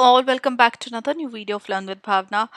All welcome back to another new video of Learn with Bhavna.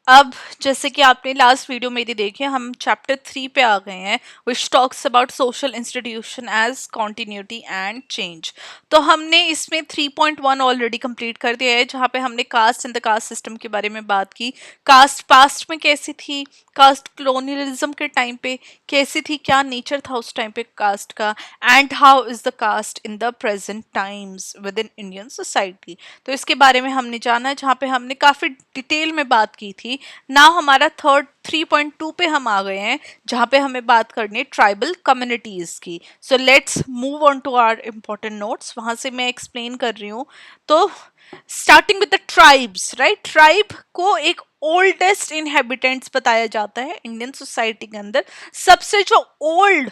अब जैसे कि आपने लास्ट वीडियो मेरी देखी, हम चैप्टर 3 पे आ गए हैं, which talks about social institution as continuity and change. तो हमने इसमें 3.1 ऑलरेडी कंप्लीट कर दिया है, जहाँ पे हमने caste and the caste system के बारे में बात की। कास्ट पास्ट में कैसी थी, कास्ट कलोनियलिज्म के टाइम पे कैसी थी, क्या नेचर था उस टाइम पे कास्ट का, and how is the caste in the present times within Indian society. तो इसके बारे में हमने जाना, जहाँ पे हमने काफ़ी डिटेल में बात की थी। नाउ हमारा 3.2 पे हम आ गए हैं, जहाँ पे हमें बात करनी है ट्राइबल कम्युनिटीज़ की। So let's move on to our important notes, वहाँ से मैं एक्सप्लेन कर रही हूँ। तो starting with the tribes, right. Tribe को एक ओल्डेस्ट इनहेबिटेंट्स बताया जाता है इंडियन सोसाइटी के अंदर। सबसे जो ओल्ड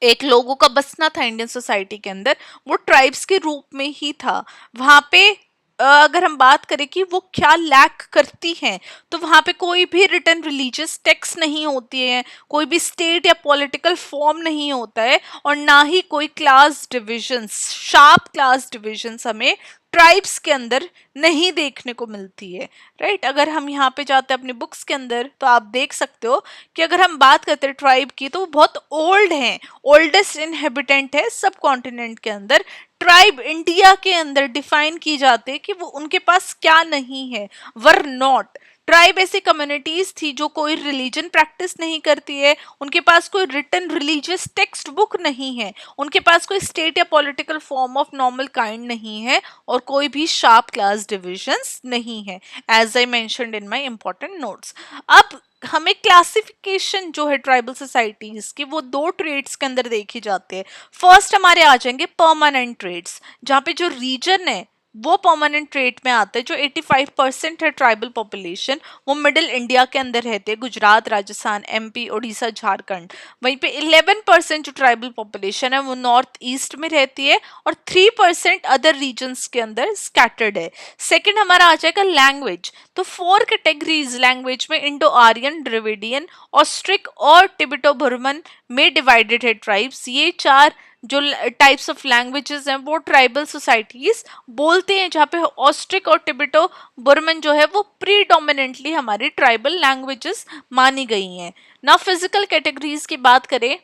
एक लोगों का बसना था इंडियन सोसाइटी के अंदर, वो ट्राइब्स के रूप में ही था। वहां पे अगर हम बात करें कि वो क्या लैक करती हैं, तो वहां पे कोई भी रिटन रिलीजियस टेक्स्ट नहीं होती है, कोई भी स्टेट या पॉलिटिकल फॉर्म नहीं होता है, और ना ही कोई class divisions, sharp class divisions हमें ट्राइब्स के अंदर नहीं देखने को मिलती है, राइट। अगर हम यहाँ पे जाते हैं अपनी बुक्स के अंदर, तो आप देख सकते हो कि अगर हम बात करते हैं ट्राइब की, तो वो बहुत ओल्ड हैं, ओल्डेस्ट इनहेबिटेंट है सब कॉन्टिनेंट के अंदर। ट्राइब इंडिया के अंदर डिफाइन की जाती है कि वो उनके पास क्या नहीं है, वर नॉट। ट्राइब ऐसी कम्युनिटीज थी जो कोई रिलीजन प्रैक्टिस नहीं करती है, उनके पास कोई रिटन रिलीजियस टेक्स्ट बुक नहीं है, उनके पास कोई स्टेट या political form of normal kind नहीं है, और कोई भी शार्प क्लास डिविजन्स नहीं है, as I mentioned in my important notes. अब हमें क्लासिफिकेशन जो है ट्राइबल सोसाइटीज की, वो दो ट्रेड्स के अंदर देखी जाती है। फर्स्ट हमारे आ जाएंगे परमानेंट ट्रेड्स, जहाँ पे जो रीजन है वो परमानेंट ट्रेड में आता है। जो 85% है ट्राइबल पॉपुलेशन, वो मिडिल इंडिया के अंदर रहते हैं, गुजरात, राजस्थान, एमपी, उड़ीसा, झारखंड। वहीं पे 11% जो ट्राइबल पॉपुलेशन है वो नॉर्थ ईस्ट में रहती है, और 3% अदर रीजन्स के अंदर स्कैटर्ड है। सेकंड हमारा आ जाएगा लैंग्वेज। तो 4 कैटेगरीज लैंग्वेज में, इंडो आर्यन, द्रविडियन, ऑस्ट्रिक और टिबेटो बुर्मन में डिवाइडेड है ट्राइब्स। ये 4 जो टाइप्स ऑफ लैंग्वेजेस हैं वो ट्राइबल सोसाइटीज बोलते हैं, जहाँ पे ऑस्ट्रिक और टिबेटो बुर्मन जो है वो प्रीडोमिनेंटली हमारी ट्राइबल लैंग्वेजेस मानी गई हैं। ना फिजिकल कैटेगरीज की बात करें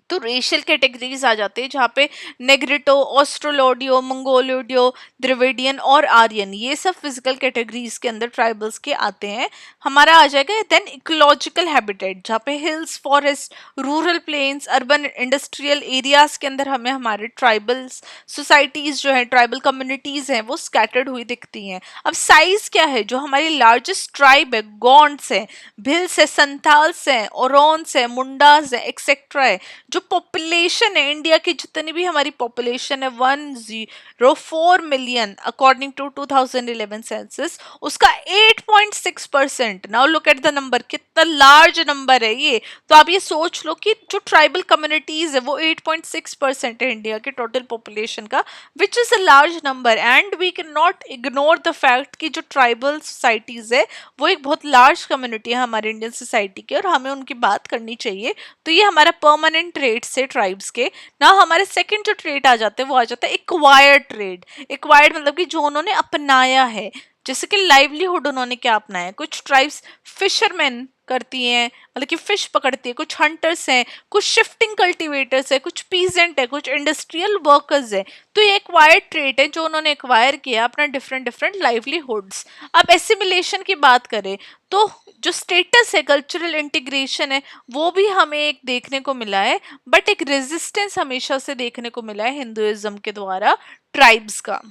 तो रेशियल कैटेगरीज आ जाते हैं, जहाँ पे नेग्रिटो, ऑस्ट्रोलोडियो, मंगोलोडियो, द्रविडियन और आर्यन, ये सब फिजिकल कैटेगरीज के अंदर ट्राइबल्स के आते हैं। हमारा आ जाएगा देन इकोलॉजिकल हैबिटेट, जहाँ पे hills, forest, rural plains, urban industrial areas के अंदर हमें हमारे ट्राइबल्स सोसाइटीज जो है, ट्राइबल कम्युनिटीज हैं, वो स्कैटर्ड हुई दिखती हैं। अब साइज क्या है, जो हमारी लार्जेस्ट ट्राइब है गोंड्स है, भिल्स है, संथाल्स है, ओरोन्स है, मुंडास है, एक्सेट्रा है। जो पॉपुलेशन है इंडिया की, जितनी भी हमारी पॉपुलेशन है 104 मिलियन अकॉर्डिंग टू 2011 सेंसस, उसका 8.6%। Now look at the number, कितना लार्ज नंबर है ये। तो आप ये सोच लो कि जो ट्राइबल कम्युनिटीज है वो 8.6% है इंडिया के टोटल पॉपुलेशन का, which is a large number. And we can not ignore the fact कि जो ट्राइबल सोसाइटीज है वो एक बहुत लार्ज कम्युनिटी है हमारे इंडियन सोसाइटी की, और हमें उनकी बात करनी चाहिए। तो ये हमारा परमानेंट ट्रेड से ट्राइब्स के। ना हमारे सेकंड जो ट्रेड आ जाते हैं वो आ जाता है एक्वायर्ड ट्रेड। एक्वायर्ड मतलब कि जो उन्होंने अपनाया है, जैसे कि लाइवलीहुड उन्होंने क्या अपनाया। कुछ ट्राइब्स फिशरमैन करती हैं, मतलब कि फिश पकड़ती है, कुछ हंटर्स हैं, कुछ शिफ्टिंग कल्टीवेटर्स है, कुछ पीजेंट है, कुछ इंडस्ट्रियल वर्कर्स है। तो ये एक्वायर्ड ट्रेड है जो उन्होंने एक्वायर किया अपना डिफरेंट डिफरेंट लाइवलीहुड्स। अब एसिमिलेशन की बात करें तो जो स्टेटस है, कल्चरल इंटीग्रेशन है, वो भी हमें एक देखने को मिला है, बट एक रेजिस्टेंस हमेशा से देखने को मिला है हिंदुइज्म के द्वारा ट्राइब्स का।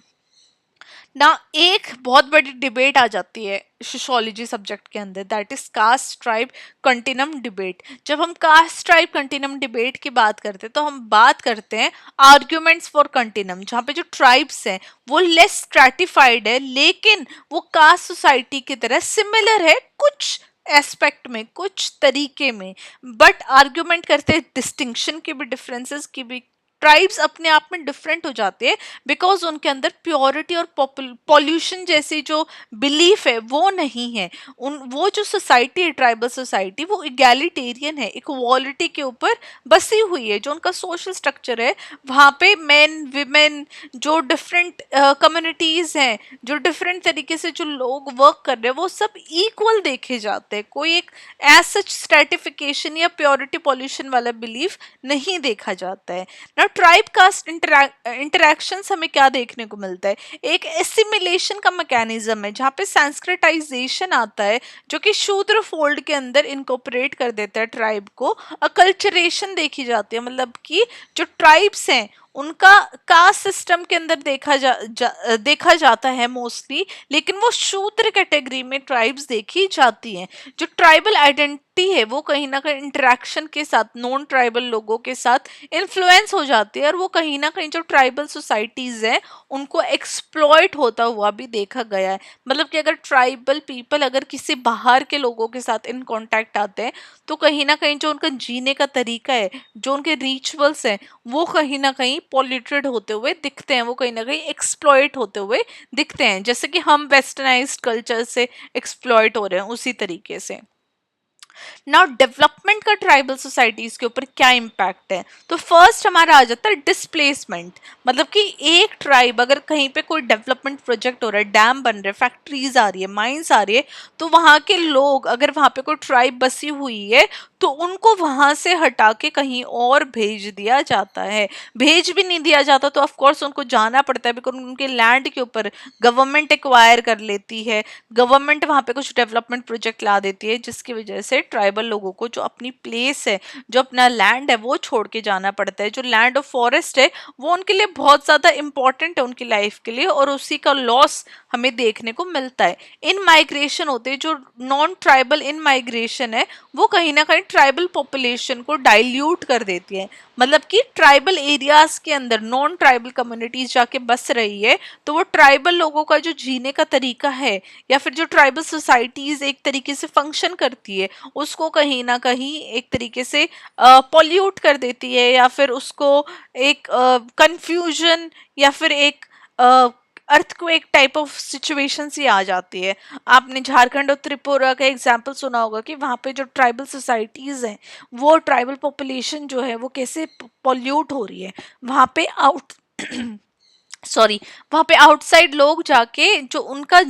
ना एक बहुत बड़ी डिबेट आ जाती है सोशियोलॉजी सब्जेक्ट के अंदर, that is caste tribe continuum debate. जब हम कास्ट ट्राइब कंटिनम डिबेट की बात करते हैं तो हम बात करते हैं आर्ग्यूमेंट्स फॉर कंटिनम, जहाँ पे जो ट्राइब्स हैं वो लेस स्ट्रैटिफाइड है, लेकिन वो कास्ट सोसाइटी की तरह सिमिलर है कुछ एस्पेक्ट में, कुछ तरीके में, बट आर्ग्यूमेंट करते हैं डिस्टिंक्शन की भी, डिफरेंसेस की भी, ट्राइब्स अपने आप में डिफरेंट हो जाते हैं बिकॉज उनके अंदर प्योरिटी और पॉल्यूशन जैसी जो बिलीफ है वो नहीं है। उन वो जो सोसाइटी है, ट्राइबल सोसाइटी, वो इगैलिटेरियन है, इक्वालिटी के ऊपर बसी हुई है। जो उनका सोशल स्ट्रक्चर है वहाँ पे मेन विमेन, जो डिफरेंट कम्युनिटीज हैं, जो डिफरेंट तरीके से जो लोग वर्क कर रहे हैं, वो सब इक्वल देखे जाते हैं। कोई एक एज सच स्ट्रेटिफिकेशन या प्योरिटी पॉल्यूशन वाला बिलीफ नहीं देखा जाता है ना। ट्राइब कास्ट इंटरेक्शंस हमें क्या देखने को मिलता है, एक एसिमिलेशन का मैकेनिज्म है जहाँ पे संस्कृताइजेशन आता है जो कि शूद्र फोल्ड के अंदर इनकॉर्पोरेट कर देता है ट्राइब को। अकल्चरेशन देखी जाती है, मतलब कि जो ट्राइब्स हैं उनका कास्ट सिस्टम के अंदर देखा जाता है मोस्टली, लेकिन वो शूद्र कैटेगरी में ट्राइब्स देखी जाती हैं। जो ट्राइबल आइडेंटिटी है वो कहीं ना कहीं इंटरेक्शन के साथ नॉन ट्राइबल लोगों के साथ इन्फ्लुएंस हो जाती है, और वो कहीं ना कहीं जो ट्राइबल सोसाइटीज हैं उनको एक्सप्लॉइट होता हुआ भी देखा गया है। मतलब कि अगर ट्राइबल पीपल अगर किसी बाहर के लोगों के साथ इन कांटेक्ट आते हैं तो कहीं ना कहीं जो उनका जीने का तरीका है, जो उनके रिचुअल्स हैं, वो कहीं ना कहीं पॉल्यूटेड होते हुए दिखते हैं, वो कहीं ना कहीं एक्सप्लॉइट होते हुए दिखते हैं, जैसे कि हम वेस्टर्नाइज्ड कल्चर से एक्सप्लॉइट हो रहे हैं उसी तरीके से। नाउ डेवलपमेंट का ट्राइबल सोसाइटीज के ऊपर क्या इम्पैक्ट है, तो फर्स्ट हमारा आ जाता है डिस्प्लेसमेंट। मतलब कि एक ट्राइब अगर कहीं पे कोई डेवलपमेंट प्रोजेक्ट हो रहा है, डैम बन रहे, फैक्ट्रीज आ रही है, माइंस आ रही है, तो वहाँ के लोग अगर वहाँ पे कोई ट्राइब बसी हुई है तो उनको वहां से हटा के कहीं और भेज दिया जाता है। भेज भी नहीं दिया जाता तो ऑफकोर्स उनको जाना पड़ता है, बिकॉज उनके लैंड के ऊपर गवर्नमेंट एक्वायर कर लेती है, गवर्नमेंट वहां पे कुछ डेवलपमेंट प्रोजेक्ट ला देती है, जिसकी वजह से ट्राइबल लोगों को जो अपनी प्लेस है, जो अपना लैंड है, वो छोड़ के जाना पड़ता है। जो लैंड ऑफ फॉरेस्ट है वो उनके लिए बहुत ज्यादा इंपॉर्टेंट है उनकी लाइफ के लिए, और उसी का लॉस हमें देखने को मिलता है। इन माइग्रेशन होते हैं, जो नॉन ट्राइबल इन माइग्रेशन है वो कहीं ना कहीं ट्राइबल पॉपुलेशन को डाइल्यूट कर देती है। मतलब कि ट्राइबल एरियाज के अंदर नॉन ट्राइबल कम्युनिटीज जाके बस रही है, तो वो ट्राइबल लोगों का जो जीने का तरीका है या फिर जो ट्राइबल सोसाइटीज एक तरीके से फंक्शन करती है उसको कहीं ना कहीं एक तरीके से पॉल्यूट कर देती है, या फिर उसको एक कंफ्यूजन या फिर एक अर्थक्वेक टाइप ऑफ सिचुएशन ही आ जाती है। आपने झारखंड और त्रिपुरा का एग्जाम्पल सुना होगा कि वहाँ पे जो ट्राइबल सोसाइटीज हैं, वो ट्राइबल पॉपुलेशन जो है वो कैसे पॉल्यूट हो रही है। वहाँ पे वहाँ पे आउटसाइड लोग जाके जो उनका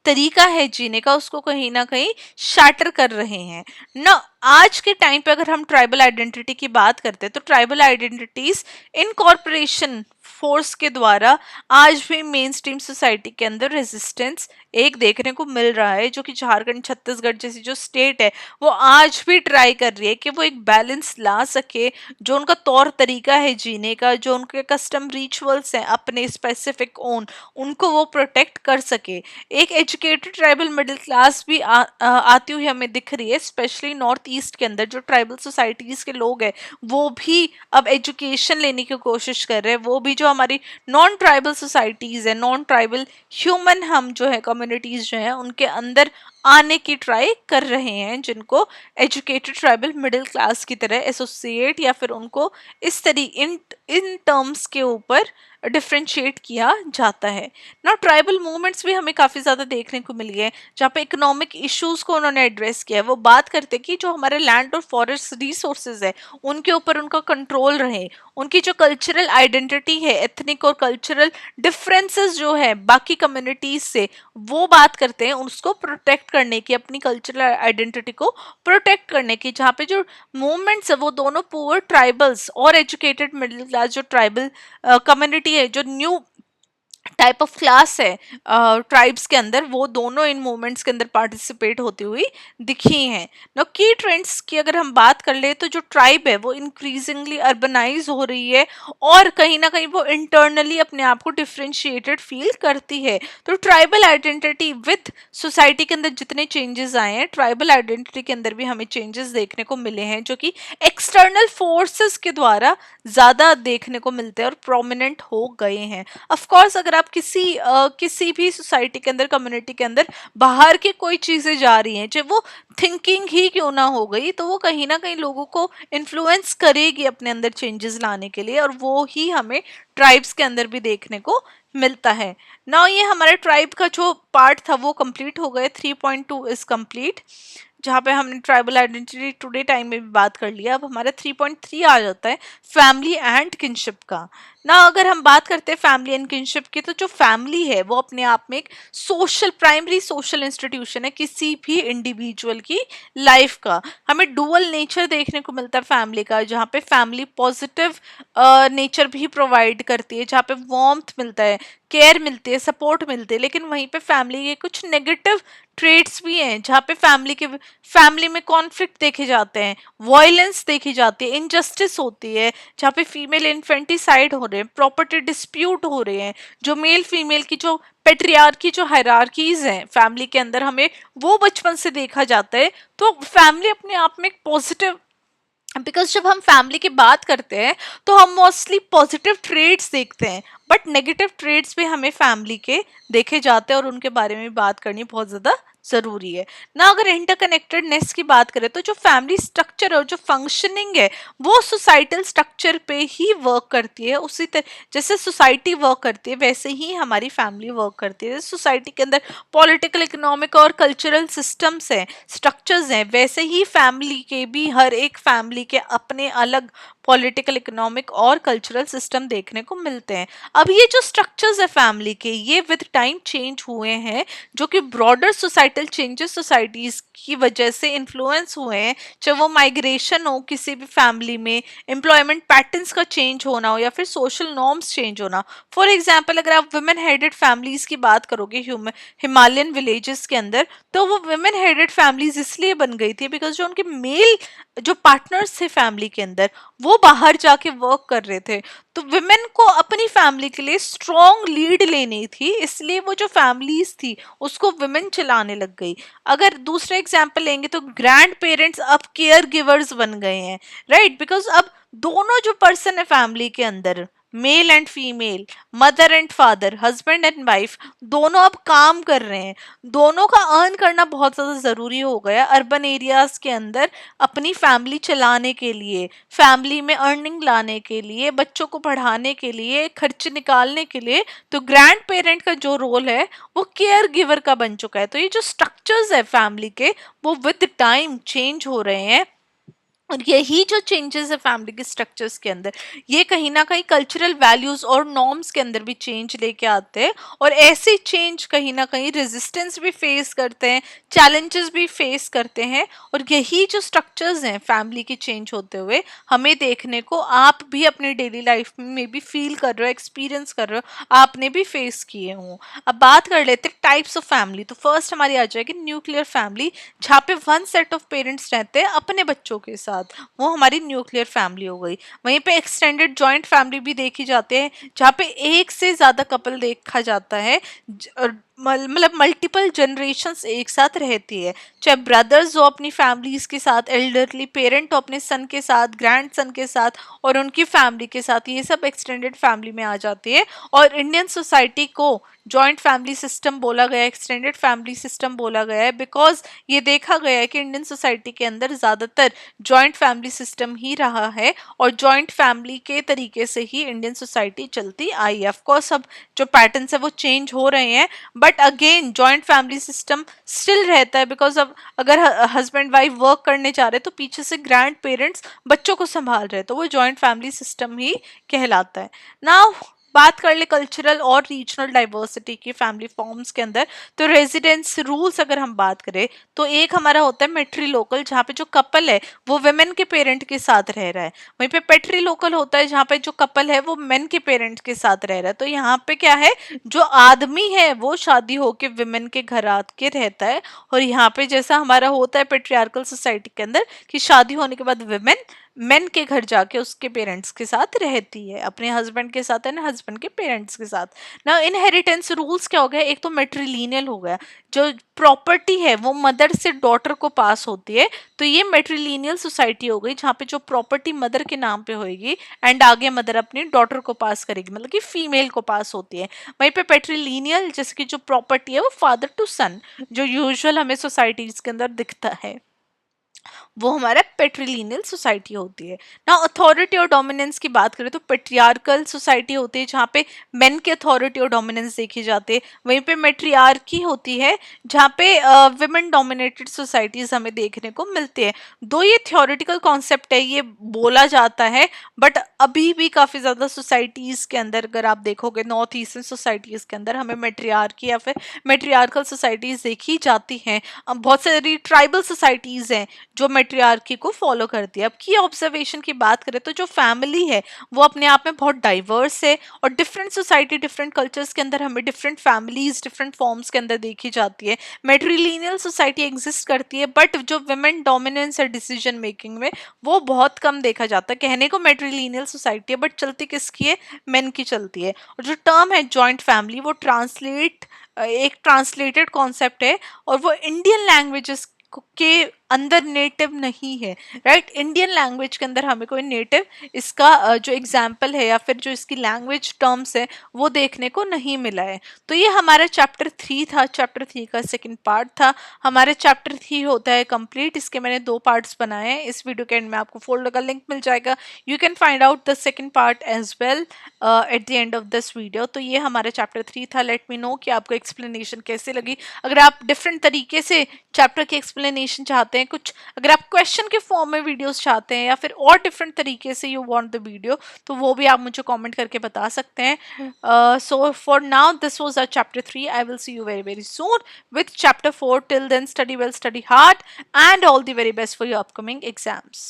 तरीका है जीने का उसको कहीं ना कहीं शैटर कर रहे हैं ना। आज के टाइम पे अगर हम ट्राइबल आइडेंटिटी की बात करते हैं तो ट्राइबल आइडेंटिटीज इनकॉर्पोरेशन फोर्स के द्वारा आज भी मेन स्ट्रीम सोसाइटी के अंदर रेजिस्टेंस एक देखने को मिल रहा है, जो कि झारखंड छत्तीसगढ़ जैसी जो स्टेट है वो आज भी ट्राई कर रही है कि वो एक बैलेंस ला सके। जो उनका तौर तरीका है जीने का, जो उनके कस्टम रिचुअल्स हैं अपने स्पेसिफिक ओन, उनको वो प्रोटेक्ट कर सके। एक एजुकेटेड ट्राइबल मिडिल क्लास भी आती हुई हमें दिख रही है, स्पेशली नॉर्थ ईस्ट के अंदर जो ट्राइबल सोसाइटीज के लोग हैं वो भी अब एजुकेशन लेने की कोशिश कर रहे हैं। वो भी जो हमारी नॉन ट्राइबल सोसाइटीज है, नॉन ट्राइबल ह्यूमन हम जो है कम्युनिटीज जो है उनके अंदर आने की ट्राई कर रहे हैं, जिनको एजुकेटेड ट्राइबल मिडिल क्लास की तरह एसोसिएट या फिर उनको इस तरीके इन टर्म्स के ऊपर डिफ्रेंशिएट किया जाता है ना। ट्राइबल मूवमेंट्स भी हमें काफ़ी ज़्यादा देखने को मिली है जहाँ पे इकोनॉमिक इश्यूज को उन्होंने एड्रेस किया है। वो बात करते कि जो हमारे लैंड और फॉरेस्ट रिसोर्सेज है उनके ऊपर उनका कंट्रोल रहे, उनकी जो कल्चरल आइडेंटिटी है, एथनिक और कल्चरल डिफरेंसेस जो है बाकी कम्युनिटीज से, वो बात करते हैं उसको प्रोटेक्ट करने की, अपनी कल्चरल आइडेंटिटी को प्रोटेक्ट करने की। जहाँ पे जो मूवमेंट्स है वो दोनों पुअर ट्राइबल्स और एजुकेटेड मिडिल क्लास जो ट्राइबल कम्युनिटी है, जो न्यू टाइप ऑफ क्लास है ट्राइब्स के अंदर, वो दोनों इन मूवमेंट्स के अंदर पार्टिसिपेट होती हुई दिखी हैं। नो की ट्रेंड्स की अगर हम बात कर ले तो जो ट्राइब है वो इंक्रीजिंगली अर्बनाइज हो रही है और कहीं ना कहीं वो इंटरनली अपने आप को डिफ्रेंशिएटेड फील करती है। तो ट्राइबल आइडेंटिटी विद सोसाइटी के अंदर जितने चेंजेस आए हैं, ट्राइबल आइडेंटिटी के अंदर भी हमें चेंजेस देखने को मिले हैं जो कि एक्सटर्नल फोर्सेस के द्वारा ज़्यादा देखने को मिलते हैं और प्रोमिनेंट हो गए हैं। ऑफ कोर्स अगर आप किसी भी सोसाइटी के अंदर, कम्युनिटी के अंदर बाहर की कोई चीजें जा रही हैं, चाहे वो थिंकिंग ही क्यों ना हो गई, तो वो कहीं ना कहीं लोगों को इन्फ्लुएंस करेगी अपने अंदर चेंजेस लाने के लिए, और वो ही हमें ट्राइब्स के अंदर भी देखने को मिलता है। ना ये हमारे ट्राइब का जो पार्ट था वो कंप्लीट हो गया, 3.2 इज कंप्लीट, जहाँ पे हमने ट्राइबल आइडेंटिटी टुडे टाइम में भी बात कर लिया। अब हमारा 3.3 आ जाता है फैमिली एंड किनशिप का। ना अगर हम बात करते हैं फैमिली एंड किनशिप की, तो जो फैमिली है वो अपने आप में एक प्राइमरी सोशल इंस्टीट्यूशन है किसी भी इंडिविजुअल की लाइफ का। हमें डुअल नेचर देखने को मिलता है फैमिली का, जहाँ पे फैमिली पॉजिटिव नेचर भी प्रोवाइड करती है, जहाँ पे वार्मथ मिलता है, केयर मिलती है, सपोर्ट मिलती है। लेकिन वहीं पे फैमिली के कुछ नेगेटिव ट्रेड्स भी हैं, जहाँ पे फैमिली में कॉन्फ्लिक्ट देखे जाते हैं, वायलेंस देखी जाती है, इनजस्टिस होती है, जहाँ पे फीमेल इन्फेंटिसाइड हो रहे हैं, प्रॉपर्टी डिस्प्यूट हो रहे हैं, जो मेल फीमेल की जो पेट्रियार्की, जो हायरार्कीज हैं फैमिली के अंदर, हमें वो बचपन से देखा जाता है। तो फैमिली अपने आप में एक पॉजिटिव, बिकॉज जब हम फैमिली की बात करते हैं तो हम मोस्टली पॉजिटिव ट्रेड्स देखते हैं, बट नेगेटिव ट्रेड्स भी हमें फैमिली के देखे जाते हैं, और उनके बारे में बात करनी बहुत ज़्यादा ज़रूरी है ना। अगर इंटरकनेक्टेडनेस की बात करें तो जो फैमिली स्ट्रक्चर और जो फंक्शनिंग है वो सोसाइटल स्ट्रक्चर पे ही वर्क करती है। उसी तरह जैसे सोसाइटी वर्क करती है वैसे ही हमारी फैमिली वर्क करती है। सोसाइटी के अंदर पॉलिटिकल, इकोनॉमिक और कल्चरल सिस्टम्स हैं, स्ट्रक्चर्स हैं, वैसे ही फैमिली के भी हर एक फैमिली के अपने अलग पॉलिटिकल, इकोनॉमिक और कल्चरल सिस्टम देखने को मिलते हैं। अब ये जो स्ट्रक्चर्स है फैमिली के, ये विद टाइम चेंज हुए हैं, जो कि ब्रॉडर सोसाइटल चेंजेस सोसाइटीज की वजह से इन्फ्लुएंस हुए हैं, चाहे वो माइग्रेशन हो किसी भी फैमिली में, एम्प्लॉयमेंट पैटर्न्स का चेंज होना हो, या फिर सोशल नॉर्म्स चेंज होना। फॉर एग्जाम्पल अगर आप वुमेन हेडेड फैमिलीज की बात करोगे हिमालयन विलेजेस के अंदर, तो वो वुमेन हेडेड फैमिलीज इसलिए बन गई थी बिकॉज जो उनके मेल जो पार्टनर्स थे फैमिली के अंदर वो बाहर जाके वर्क कर रहे थे, तो विमेन को अपनी फैमिली के लिए स्ट्रॉन्ग लीड लेनी थी, इसलिए वो जो फैमिलीज थी उसको विमेन चलाने लग गई। अगर दूसरा एग्जांपल लेंगे तो ग्रैंड पेरेंट्स अब केयर गिवर्स बन गए हैं, राइट, बिकॉज अब दोनों जो पर्सन है फैमिली के अंदर, male and female, mother and father, husband and wife, दोनों अब काम कर रहे हैं। दोनों का अर्न करना बहुत ज़्यादा ज़रूरी हो गया अर्बन एरियाज़ के अंदर अपनी फैमिली चलाने के लिए, फैमिली में अर्निंग लाने के लिए, बच्चों को पढ़ाने के लिए, खर्च निकालने के लिए। तो ग्रैंड पेरेंट का जो रोल है वो केयर गिवर का बन चुका है। तो ये जो स्ट्रक्चर्स है फैमिली के वो विद टाइम चेंज हो रहे हैं, और यही जो चेंजेस है फैमिली के स्ट्रक्चर्स के अंदर, ये कहीं ना कहीं कल्चरल वैल्यूज और नॉर्म्स के अंदर भी चेंज लेके आते हैं, और ऐसे चेंज कहीं ना कहीं रेजिस्टेंस भी फेस करते हैं, चैलेंजेस भी फेस करते हैं। और यही जो स्ट्रक्चर्स हैं फैमिली के चेंज होते हुए हमें देखने को आप भी अपनी डेली लाइफ में भी फील कर रहे हो, एक्सपीरियंस कर रहे हो, आपने भी फेस किए हों। अब बात कर लेते हैं टाइप्स ऑफ फैमिली। तो फर्स्ट हमारी आ जाएगी न्यूक्लियर फैमिली, जहाँ पे वन सेट ऑफ पेरेंट्स रहते हैं अपने बच्चों के साथ, वो हमारी न्यूक्लियर फैमिली हो गई। वहीं पे एक्सटेंडेड जॉइंट फैमिली भी देखी जाते हैं, जहाँ पे एक से ज्यादा कपल देखा जाता है, मतलब मल्टीपल जनरेशंस एक साथ रहती है, चाहे ब्रदर्स हो अपनी फैमिलीज के साथ, एल्डरली पेरेंट हो अपने सन के साथ, ग्रैंड सन के साथ और उनकी फैमिली के साथ, ये सब एक्सटेंडेड फैमिली में आ जाती है। और इंडियन सोसाइटी को जॉइंट फैमिली सिस्टम बोला गया, एक्सटेंडेड फैमिली सिस्टम बोला गया है, बिकॉज ये देखा गया है कि इंडियन सोसाइटी के अंदर ज़्यादातर जॉइंट फैमिली सिस्टम ही रहा है, और जॉइंट फैमिली के तरीके से ही इंडियन सोसाइटी चलती आई है। ऑफकोर्स अब जो पैटर्न्स है वो चेंज हो रहे हैं, but again joint family system still रहता है, बिकॉज अब अगर हस्बैंड वाइफ वर्क करने जा रहे हैं तो पीछे से ग्रैंड पेरेंट्स बच्चों को संभाल रहे हैं, तो वो जॉइंट फैमिली सिस्टम ही कहलाता है। नाउ बात कर ले कल्चरल और रीजनल डाइवर्सिटी की फैमिली फॉर्म्स के अंदर, तो रेजिडेंस रूल्स अगर हम बात करें तो एक हमारा होता है मेट्री लोकल, जहाँ पे जो कपल है वो वुमेन के पेरेंट के साथ रह रहा है। वहीं पे पेट्री लोकल होता है जहाँ पे जो कपल है वो मेन के पेरेंट के साथ रह रहा है। तो यहाँ पे क्या है, जो आदमी है वो शादी होके वुमेन के घर आके रहता है, और यहाँ पे जैसा हमारा होता है पेट्रियार्कल सोसाइटी के अंदर कि शादी होने के बाद वुमेन मेन के घर जाके उसके पेरेंट्स के साथ रहती है, अपने हस्बैंड के साथ है ना, हस्बैंड के पेरेंट्स के साथ। ना इनहेरिटेंस रूल्स क्या हो गया, एक तो मेट्रिलीनियल हो गया, जो प्रॉपर्टी है वो मदर से डॉटर को पास होती है, तो ये मेट्रिलीनियल सोसाइटी हो गई जहाँ पे जो प्रॉपर्टी मदर के नाम पे होगी एंड आगे मदर अपनी डॉटर को पास करेगी, मतलब कि फीमेल को पास होती है। वहीं पे पेट्रीलीनियल जैसे कि जो प्रॉपर्टी है वो फादर टू सन, जो यूजुअल हमें सोसाइटीज के अंदर दिखता है, वो हमारा पेट्रिलिनियल सोसाइटी होती है ना। अथॉरिटी और डोमिनेंस की बात करें तो पेट्रियार्कल सोसाइटी होती है जहाँ पे मेन की अथॉरिटी और डोमिनेंस देखी जाती है। वहीं पे मेट्रियार्की होती है जहाँ पे विमेन डोमिनेटेड सोसाइटीज हमें देखने को मिलती है। दो ये थियोरिटिकल कॉन्सेप्ट है, ये बोला जाता है, बट अभी भी काफी ज्यादा सोसाइटीज के अंदर अगर आप देखोगे नॉर्थ ईस्टर्न सोसाइटीज के अंदर हमें मेट्रियार्की या फिर मेट्रियार्कल सोसाइटीज देखी जाती हैं। अब बहुत सारी ट्राइबल सोसाइटीज हैं जो मेट्रियार्की को फॉलो करती है। अब की ऑब्जर्वेशन की बात करें तो जो फैमिली है वो अपने आप में बहुत डाइवर्स है, और डिफरेंट सोसाइटी डिफरेंट कल्चर्स के अंदर हमें डिफरेंट फैमिलीज डिफरेंट फॉर्म्स के अंदर देखी जाती है। मेट्रिलिनियल सोसाइटी एग्जिस्ट करती है, बट जो वुमेन डोमिनेंस है डिसीजन मेकिंग में वो बहुत कम देखा जाता है। कहने को मेट्रिलिनियल सोसाइटी है, बट चलती किसकी है, मेन की चलती है। और जो टर्म है जॉइंट फैमिली वो एक ट्रांसलेटेड कॉन्सेप्ट है, और वो इंडियन लैंग्वेजेस के अंदर नेटिव नहीं है। राइट, इंडियन लैंग्वेज के अंदर हमें कोई नेटिव इसका जो एग्जाम्पल है या फिर जो इसकी लैंग्वेज टर्म्स है वो देखने को नहीं मिला है। तो ये हमारा चैप्टर 3 था, चैप्टर 3 का सेकंड पार्ट था। हमारे चैप्टर 3 होता है कंप्लीट, इसके मैंने 2 पार्ट्स बनाए हैं। इस वीडियो के एंड में आपको फोल्डर का लिंक मिल जाएगा, you can find out the second part as well at the end of this video. तो ये हमारा चैप्टर 3 था। लेट मी नो कि आपको एक्सप्लेनेशन कैसे लगी। अगर आप डिफरेंट तरीके से चैप्टर की एक्सप्लेनेशन चाहते हैं, कुछ अगर आप क्वेश्चन के फॉर्म में वीडियोस चाहते हैं या फिर और डिफरेंट तरीके से यू वांट द वीडियो, तो वो भी आप मुझे कमेंट करके बता सकते हैं। So for now this was our chapter 3। I will see you very very soon with chapter 4. Till then, study well, study hard, and all the very best for your upcoming exams.